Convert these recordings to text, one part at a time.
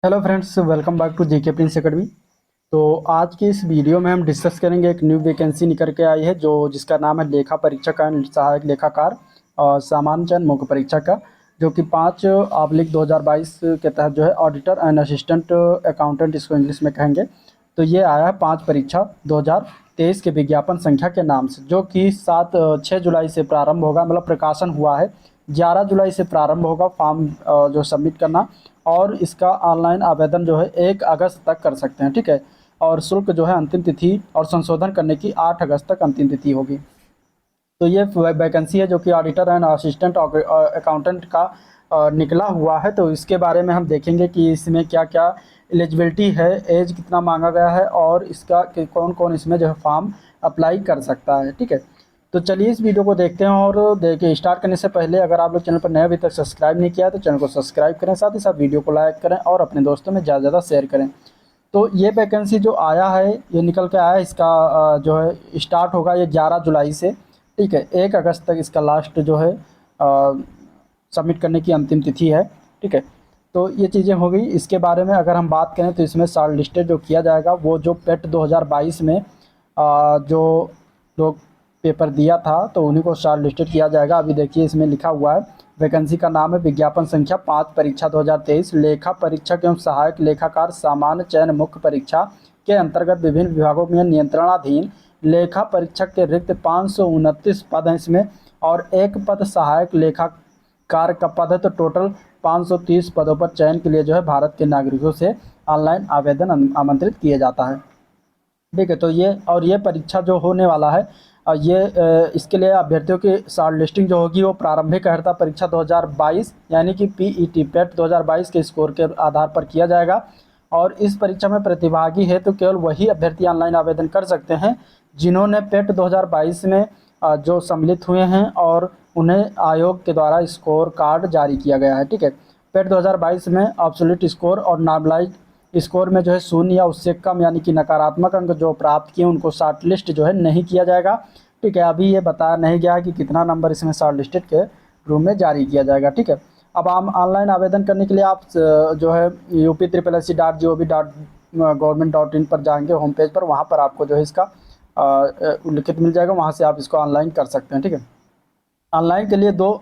Hello friends, welcome back to GK prince academy. तो आज की इस वीडियो में हम डिस्कस करेंगे एक न्यू वैकेंसी निकल के आई है जो जिसका नाम है लेखा परीक्षक एंड सहायक लेखाकार और सामान्य चयन मुख्य परीक्षा का, जो कि 5/2022 के तहत जो है ऑडिटर एंड असिस्टेंट अकाउंटेंट इसको इंग्लिश में कहेंगे। तो ये आया है 5 परीक्षा 2023 के विज्ञापन संख्या के नाम से, जो कि 6 जुलाई से प्रारंभ होगा, मतलब प्रकाशन हुआ है। 11 जुलाई से प्रारंभ होगा फॉर्म जो सबमिट करना, और इसका ऑनलाइन आवेदन जो है 1 अगस्त तक कर सकते हैं, ठीक है। और शुल्क जो है अंतिम तिथि और संशोधन करने की 8 अगस्त तक अंतिम तिथि होगी। तो ये वैकेंसी है जो कि ऑडिटर एंड असिस्टेंट अकाउंटेंट का निकला हुआ है। तो इसके बारे में हम देखेंगे कि इसमें क्या क्या एलिजिबिलिटी है, एज कितना मांगा गया है, और इसका कौन कौन इसमें जो है फॉर्म अप्लाई कर सकता है, ठीक है। तो चलिए इस वीडियो को देखते हैं। और देखिए, स्टार्ट करने से पहले अगर आप लोग चैनल पर नए अभी तक सब्सक्राइब नहीं किया है तो चैनल को सब्सक्राइब करें, साथ ही साथ वीडियो को लाइक करें और अपने दोस्तों में ज़्यादा ज़्यादा शेयर करें। तो ये वैकेंसी जो आया है, ये निकल के आया है, इसका जो है स्टार्ट होगा ये 11 जुलाई से, ठीक है। 1 अगस्त तक इसका लास्ट जो है सबमिट करने की अंतिम तिथि है, ठीक है। तो ये चीज़ें हो गई। इसके बारे में अगर हम बात करें तो इसमें शॉर्ट लिस्टेड जो किया जाएगा वो जो पेट 2022 में जो लोग पेपर दिया था तो उन्हीं को शॉर्ट लिस्टेड किया जाएगा। अभी देखिए इसमें लिखा हुआ है, वैकेंसी का नाम है विज्ञापन संख्या 5 परीक्षा 2023 लेखा परीक्षक एवं सहायक लेखाकार सामान्य चयन मुख्य परीक्षा के अंतर्गत विभिन्न विभागों में नियंत्रणाधीन लेखा परीक्षक के रिक्त 529 पद हैं इसमें, और एक पद सहायक लेखाकार का पद है। तो टोटल 530 पदों पर चयन के लिए जो है भारत के नागरिकों से ऑनलाइन आवेदन आमंत्रित किया जाता है, ठीक है। तो ये परीक्षा जो होने वाला है इसके लिए अभ्यर्थियों की शॉर्ट लिस्टिंग जो होगी वो प्रारंभिक अर्हता परीक्षा 2022 यानी कि पीईटी पेट 2022 के स्कोर के आधार पर किया जाएगा। और इस परीक्षा में प्रतिभागी है तो केवल वही अभ्यर्थी ऑनलाइन आवेदन कर सकते हैं जिन्होंने पेट 2022 में जो सम्मिलित हुए हैं और उन्हें आयोग के द्वारा स्कोर कार्ड जारी किया गया है, ठीक है। पेट 2022 में ऑब्सोल्यूट स्कोर और नॉर्मलाइज स्कोर में जो है 0 या उससे कम यानी कि नकारात्मक अंक जो प्राप्त किए उनको शॉर्ट लिस्ट जो है नहीं किया जाएगा, ठीक है। अभी ये बताया नहीं गया है कि कितना नंबर इसमें शॉर्ट लिस्टेड के रूम में जारी किया जाएगा, ठीक है। अब हम ऑनलाइन आवेदन करने के लिए आप जो है UP/SC.gov.gov.in पर जाएंगे होम पेज पर, वहाँ पर आपको जो है इसका उल्लिखित मिल जाएगा, वहाँ से आप इसको ऑनलाइन कर सकते हैं, ठीक है। ऑनलाइन के लिए 2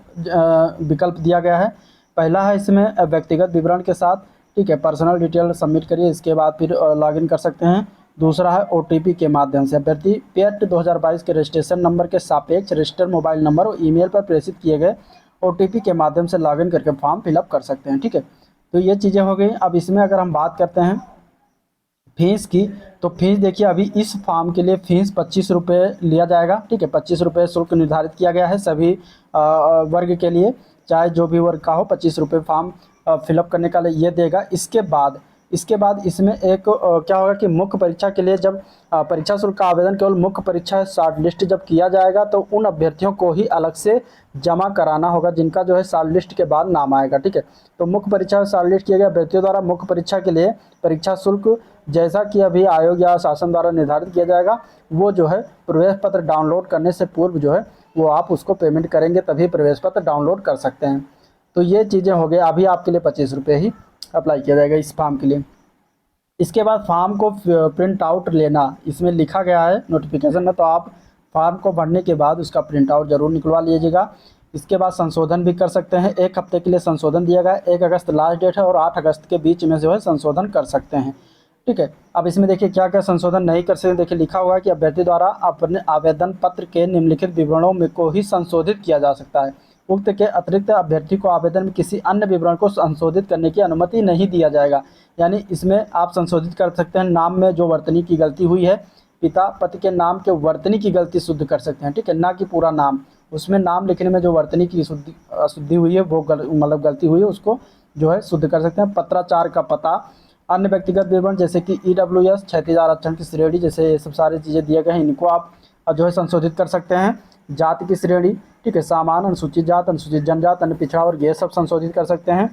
विकल्प दिया गया है। पहला है इसमें व्यक्तिगत विवरण के साथ, ठीक है, पर्सनल डिटेल सबमिट करिए, इसके बाद फिर लॉगिन कर सकते हैं। दूसरा है ओटीपी के माध्यम से अभ्यर्थी पेट 2022 के रजिस्ट्रेशन नंबर के सापेक्ष रजिस्टर्ड मोबाइल नंबर और ईमेल पर प्रेषित किए गए ओटीपी के माध्यम से लॉगिन करके फॉर्म फिलअप कर सकते हैं, ठीक है। तो ये चीज़ें हो गई। अब इसमें अगर हम बात करते हैं फीस की, तो फीस देखिए, अभी इस फॉर्म के लिए फीस 25 रुपये लिया जाएगा, ठीक है। 25 रुपये शुल्क निर्धारित किया गया है सभी वर्ग के लिए, चाहे जो भी वर्ग का हो, 25 रुपये फॉर्म फिलअप करने का लिए ये देगा। इसके बाद इसमें एक क्या होगा कि मुख्य परीक्षा के लिए जब परीक्षा शुल्क का आवेदन केवल मुख्य परीक्षा शॉर्ट लिस्ट जब किया जाएगा तो उन अभ्यर्थियों को ही अलग से जमा कराना होगा जिनका जो है शॉर्ट लिस्ट के बाद नाम आएगा, ठीक है। तो मुख्य परीक्षा शॉर्ट लिस्ट किए गए अभ्यर्थियों द्वारा मुख्य परीक्षा के लिए परीक्षा शुल्क जैसा कि अभी आयोग या शासन द्वारा निर्धारित किया जाएगा, वो जो है प्रवेश पत्र डाउनलोड करने से पूर्व जो है वो आप उसको पेमेंट करेंगे तभी प्रवेश पत्र डाउनलोड कर सकते हैं। तो ये चीज़ें हो गई। अभी आपके लिए 25 रुपये ही अप्लाई किया जाएगा इस फॉर्म के लिए। इसके बाद फॉर्म को प्रिंट आउट लेना इसमें लिखा गया है नोटिफिकेशन में, तो आप फॉर्म को भरने के बाद उसका प्रिंट आउट ज़रूर निकलवा लीजिएगा। इसके बाद संशोधन भी कर सकते हैं, 1 हफ्ते के लिए संशोधन दिया गया है, 1 अगस्त लास्ट डेट है और 8 अगस्त के बीच में जो है संशोधन कर सकते हैं, ठीक है। अब इसमें देखिए क्या क्या संशोधन नहीं कर सकते। देखिए लिखा हुआ है कि अभ्यर्थी द्वारा अपने आवेदन पत्र के निम्नलिखित विवरणों में को ही संशोधित किया जा सकता है। उक्त के अतिरिक्त अभ्यर्थी को आवेदन में किसी अन्य विवरण को संशोधित करने की अनुमति नहीं दिया जाएगा। यानी इसमें आप संशोधित कर सकते हैं, नाम में जो वर्तनी की गलती हुई है, पिता पति के नाम के वर्तनी की गलती शुद्ध कर सकते हैं, ठीक है, ना कि पूरा नाम। उसमें नाम लिखने में जो वर्तनी की अशुद्धि हुई है वो मतलब गलती हुई है उसको जो है शुद्ध कर सकते हैं। पत्राचार का पता, अन्य व्यक्तिगत विवरण जैसे कि EWS 36 आरक्षण की श्रेणी, जैसे ये सब सारी चीज़ें दिए गए हैं, इनको आप जो है संशोधित कर सकते हैं। जाति की श्रेणी, ठीक है, सामान्य, अनुसूचित जात, अनुसूचित जनजात, अन्य पिछड़ा वर्ग, ये सब संशोधित कर सकते हैं।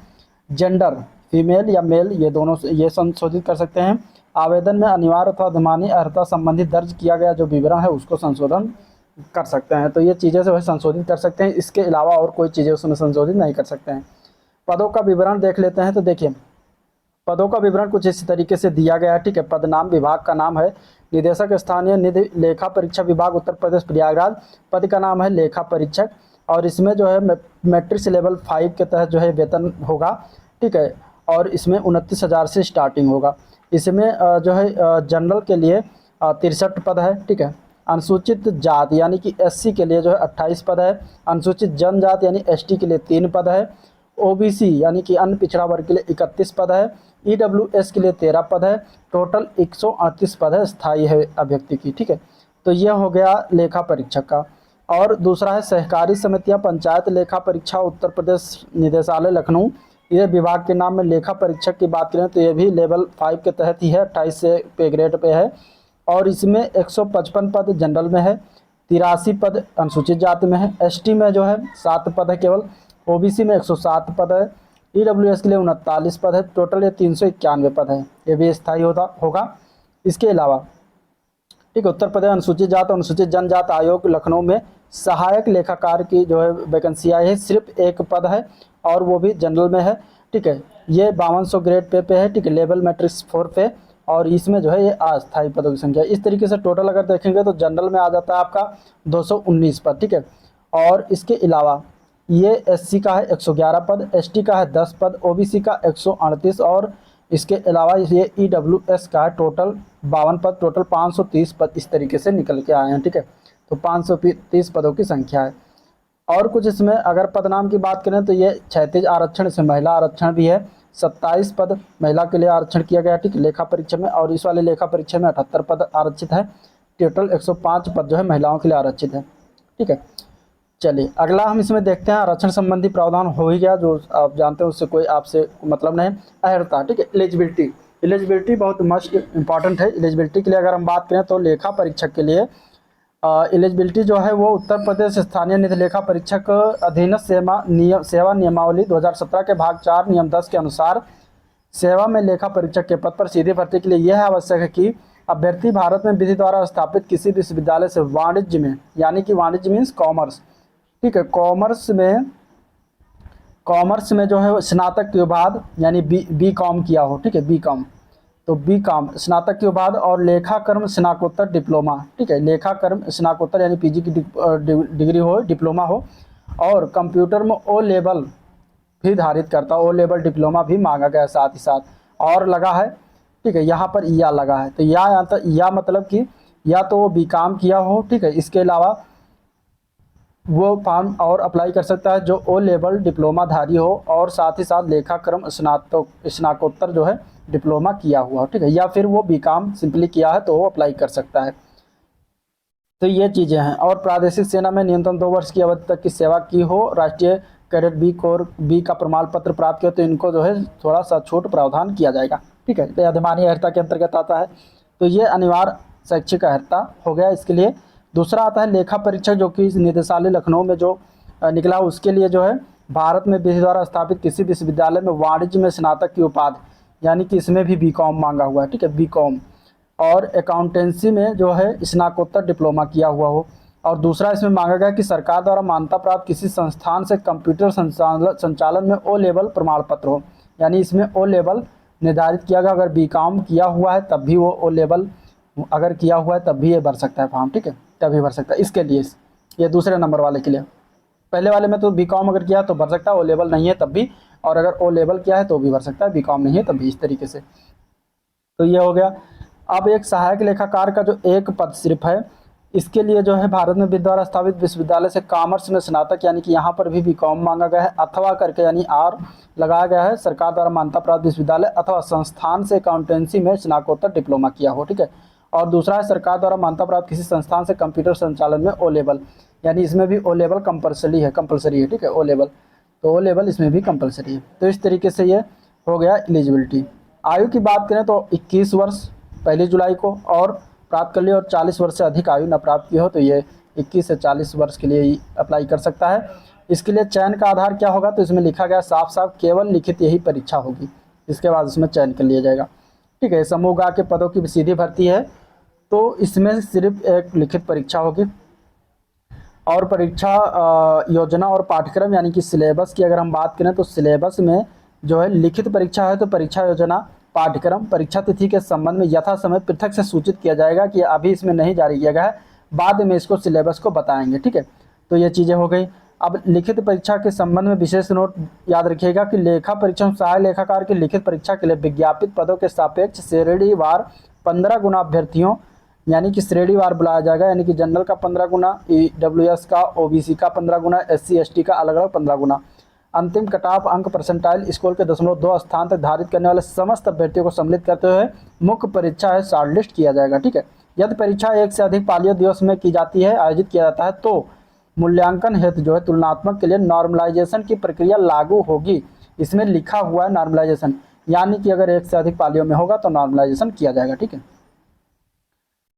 जेंडर, फीमेल या मेल, ये दोनों ये संशोधित कर सकते हैं। आवेदन में अनिवार्य अथवा अधिमानी अर्हता संबंधी दर्ज किया गया जो विवरण है उसको संशोधन कर सकते हैं। तो ये चीज़ें जो है संशोधित कर सकते हैं, इसके अलावा और कोई चीज़ें उसमें संशोधित नहीं कर सकते हैं। पदों का विवरण देख लेते हैं। तो देखिए पदों का विवरण कुछ इस तरीके से दिया गया है, ठीक है। पद नाम, विभाग का नाम है निदेशक स्थानीय निधि लेखा परीक्षा विभाग उत्तर प्रदेश प्रयागराज। पद का नाम है लेखा परीक्षक, और इसमें जो है मैट्रिक्स लेवल 5 के तहत जो है वेतन होगा, ठीक है। और इसमें 29,000 से स्टार्टिंग होगा। इसमें जो है जनरल के लिए 63 पद है, ठीक है। अनुसूचित जाति यानी कि एससी के लिए जो है 28 पद है। अनुसूचित जनजाति यानी एसटी के लिए 3 पद है। ओबीसी यानी कि अन्य पिछड़ा वर्ग के लिए 31 पद है। ईडब्ल्यूएस के लिए 13 पद है। टोटल 138 पद है स्थायी है अभ्यर्थी की, ठीक है। तो यह हो गया लेखा परीक्षक का। और दूसरा है सहकारी समितियां पंचायत लेखा परीक्षा उत्तर प्रदेश निदेशालय लखनऊ। ये विभाग के नाम में लेखा परीक्षक की बात करें तो ये भी लेवल 5 के तहत ही है, 28 से पे ग्रेड पे है। और इसमें 155 पद जनरल में है, 83 पद अनुसूचित जाति में है। एसटी में जो है 7 पद है केवल। ओबीसी में 107 पद है। ईडब्ल्यूएस के लिए 39 पद है। टोटल ये 391 पद है, ये भी स्थायी होगा। इसके अलावा ठीक है, उत्तर प्रदेश अनुसूचित जाति और अनुसूचित जनजाति आयोग लखनऊ में सहायक लेखाकार की जो है वैकेंसी आई है, सिर्फ 1 पद है और वो भी जनरल में है, ठीक है। ये 5200 ग्रेड पे है, ठीक है, लेवल मैट्रिक्स 4 पे। और इसमें जो है ये अस्थायी पदों की संख्या। इस तरीके से टोटल अगर देखेंगे तो जनरल में आ जाता है आपका 219 पद, ठीक है। और इसके अलावा ये एससी का है 111 पद, एसटी का है 10 पद, ओबीसी का 138, और इसके अलावा ये ईडब्ल्यूएस का है टोटल 52 पद, टोटल 530 पद इस तरीके से निकल के आए हैं, ठीक है। तो 530 पदों की संख्या है। और कुछ इसमें अगर पदनाम की बात करें तो ये क्षैतिज आरक्षण, इसमें महिला आरक्षण भी है। 27 पद महिला के लिए आरक्षण किया गया, ठीक है, लेखा परीक्षा में। और इस वाले लेखा परीक्षा में 78 पद आरक्षित है। टोटल 105 पद जो है महिलाओं के लिए आरक्षित है, ठीक है। चलिए अगला हम इसमें देखते हैं। आरक्षण संबंधी प्रावधान हो ही गया, जो आप जानते हैं उससे कोई आपसे मतलब नहीं। अर्हता, ठीक है। एलिजिबिलिटी, एलिजिबिलिटी बहुत मस्ट इंपॉर्टेंट है। एलिजिबिलिटी के लिए अगर हम बात करें तो लेखा परीक्षक के लिए एलिजिबिलिटी जो है वो उत्तर प्रदेश स्थानीय निधि लेखा परीक्षक अधीनस्थ सेवा नियमावली 2017 के भाग 4 नियम 10 के अनुसार सेवा में लेखा परीक्षक के पद पर सीधी भर्ती के लिए यह आवश्यक है कि अभ्यर्थी भारत में विधि द्वारा स्थापित किसी विश्वविद्यालय से वाणिज्य में, यानी कि वाणिज्य मीन्स कॉमर्स, ठीक है, कॉमर्स में जो है स्नातक के बाद यानी बी कॉम किया हो, ठीक है, बी कॉम, तो बी कॉम स्नातक के बाद, और लेखाकर्म स्नाकोत्तर डिप्लोमा, ठीक है, लेखाकर्म स्नाकोत्तर यानी पीजी की डिग्री हो, डिप्लोमा हो। और कंप्यूटर में ओ लेवल भी धारित करता, ओ लेवल डिप्लोमा भी मांगा गया साथ ही साथ, और लगा है, ठीक है, यहाँ पर या लगा है, तो या मतलब कि या तो वो बी कॉम किया हो, ठीक है। इसके अलावा वो फॉर्म और अप्लाई कर सकता है जो ओ लेवल डिप्लोमा धारी हो, और साथ ही साथ लेखाक्रम स्नातकोत्तर जो है डिप्लोमा किया हुआ हो, ठीक है। या फिर वो बीकॉम सिंपली किया है तो वो अप्लाई कर सकता है। तो ये चीज़ें हैं। और प्रादेशिक सेना में न्यूनतम 2 वर्ष की अवधि तक की सेवा की हो, राष्ट्रीय कैडेट बी कोर बी का प्रमाण पत्र प्राप्त किया तो इनको जो है थोड़ा सा छूट प्रावधान किया जाएगा, ठीक है। तो अधिमानी अर्हता के अंतर्गत आता है। तो ये अनिवार्य शैक्षिक अर्हता हो गया इसके लिए। दूसरा आता है लेखा परीक्षक, जो कि निदेशालय लखनऊ में जो निकला उसके लिए जो है भारत में विधि द्वारा स्थापित किसी विश्वविद्यालय में वाणिज्य में स्नातक की उपाधि, यानी कि इसमें भी बीकॉम मांगा हुआ है, ठीक है, बीकॉम। और अकाउंटेंसी में जो है स्नातकोत्तर डिप्लोमा किया हुआ हो। और दूसरा इसमें मांगा गया कि सरकार द्वारा मान्यता प्राप्त किसी संस्थान से कंप्यूटर संचालन में ओ लेवल प्रमाण पत्र हो, यानी इसमें ओ लेवल निर्धारित किया गया। अगर बीकॉम किया हुआ है तब भी वो ओ लेवल अगर किया हुआ है तब भी ये भर सकता है फॉर्म, ठीक है, तभी भर सकता है। इसके लिए ये दूसरे नंबर वाले के लिए, पहले वाले में तो बीकॉम अगर किया है तो भर सकता है, ओ लेवल नहीं है तब भी, और अगर ओ लेवल किया है तो भी भर सकता है, बीकॉम नहीं है तब भी, इस तरीके से। तो ये हो गया। अब एक सहायक लेखाकार का जो 1 पद सिर्फ है, इसके लिए जो है भारत में विधि द्वारा स्थापित विश्वविद्यालय से कॉमर्स में स्नातक, यानी कि यहाँ पर भी बीकॉम मांगा गया है, अथवा करके यानी आर लगाया गया है, सरकार द्वारा मान्यता प्राप्त विश्वविद्यालय अथवा संस्थान से अकाउंटेंसी में स्नातकोत्तर डिप्लोमा किया हो, ठीक है। और दूसरा है सरकार द्वारा मान्यता प्राप्त किसी संस्थान से कंप्यूटर संचालन में ओ लेवल, यानी इसमें भी ओ लेवल कंपलसरी है, ठीक है, ओ लेवल, तो ओ लेवल इसमें भी कंपलसरी है। तो इस तरीके से ये हो गया एलिजिबिलिटी। आयु की बात करें तो 21 वर्ष 1 जुलाई को और प्राप्त कर लिया, और 40 वर्ष से अधिक आयु न प्राप्त की हो तो ये 21 से 40 वर्ष के लिए ही अप्लाई कर सकता है। इसके लिए चयन का आधार क्या होगा, तो इसमें लिखा गया साफ साफ केवल लिखित यही परीक्षा होगी, इसके बाद इसमें चयन कर लिया जाएगा, ठीक है। समूह गा के पदों की सीधी भर्ती है तो इसमें सिर्फ एक लिखित परीक्षा होगी। और परीक्षा योजना और पाठ्यक्रम यानी कि सिलेबस की अगर हम बात करें तो सिलेबस में जो है लिखित परीक्षा है तो परीक्षा योजना, पाठ्यक्रम, परीक्षा तिथि के संबंध में यथा समय पृथक से सूचित किया जाएगा कि अभी इसमें नहीं जारी किया गया है, बाद में इसको सिलेबस को बताएंगे। ठीक है, तो ये चीज़ें हो गई। अब लिखित परीक्षा के संबंध में विशेष नोट याद रखिएगा कि लेखा परीक्षण सहायक लेखाकार की लिखित परीक्षा के लिए विज्ञापित पदों के सापेक्ष श्रेणीवार 15 गुना अभ्यर्थियों, यानी कि श्रेणीवार बुलाया जाएगा, यानी कि जनरल का 15 गुना, EWS का, OBC का 15 गुना, SC ST का अलग अलग 15 गुना। अंतिम कटाफ अंक परसेंटाइल स्कोर के 0.2 स्थान तक धारित करने वाले समस्त अभ्यर्थियों को सम्मिलित करते हुए मुख्य परीक्षा है शॉर्टलिस्ट किया जाएगा। ठीक है, यदि परीक्षा एक से अधिक पालियों दिवस में की जाती है, आयोजित किया जाता है, तो मूल्यांकन हेतु जो है तुलनात्मक के लिए नॉर्मलाइजेशन की प्रक्रिया लागू होगी। इसमें लिखा हुआ है नॉर्मलाइजेशन, यानी कि अगर एक से अधिक पालियों में होगा तो नॉर्मलाइजेशन किया जाएगा। ठीक है,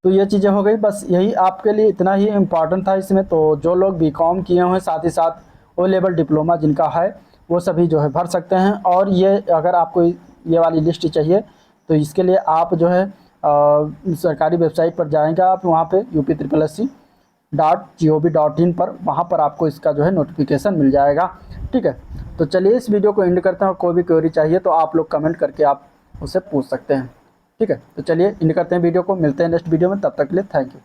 तो ये चीज़ें हो गई, बस यही आपके लिए इतना ही इम्पॉर्टेंट था इसमें। तो जो लोग BCom किए हुए हैं, साथ ही साथ O लेवल डिप्लोमा जिनका है, वो सभी जो है भर सकते हैं। और ये अगर आपको ये वाली लिस्ट चाहिए तो इसके लिए आप जो है सरकारी वेबसाइट पर जाएंगे, आप वहाँ पे UP.SSC.gov.in पर, वहाँ पर आपको इसका जो है नोटिफिकेशन मिल जाएगा। ठीक है, तो चलिए इस वीडियो को एंड करते हैं, और कोई भी क्वेरी चाहिए तो आप लोग कमेंट करके आप उससे पूछ सकते हैं। ठीक है, तो चलिए एंड करते हैं वीडियो को, मिलते हैं नेक्स्ट वीडियो में, तब तक के लिए थैंक यू।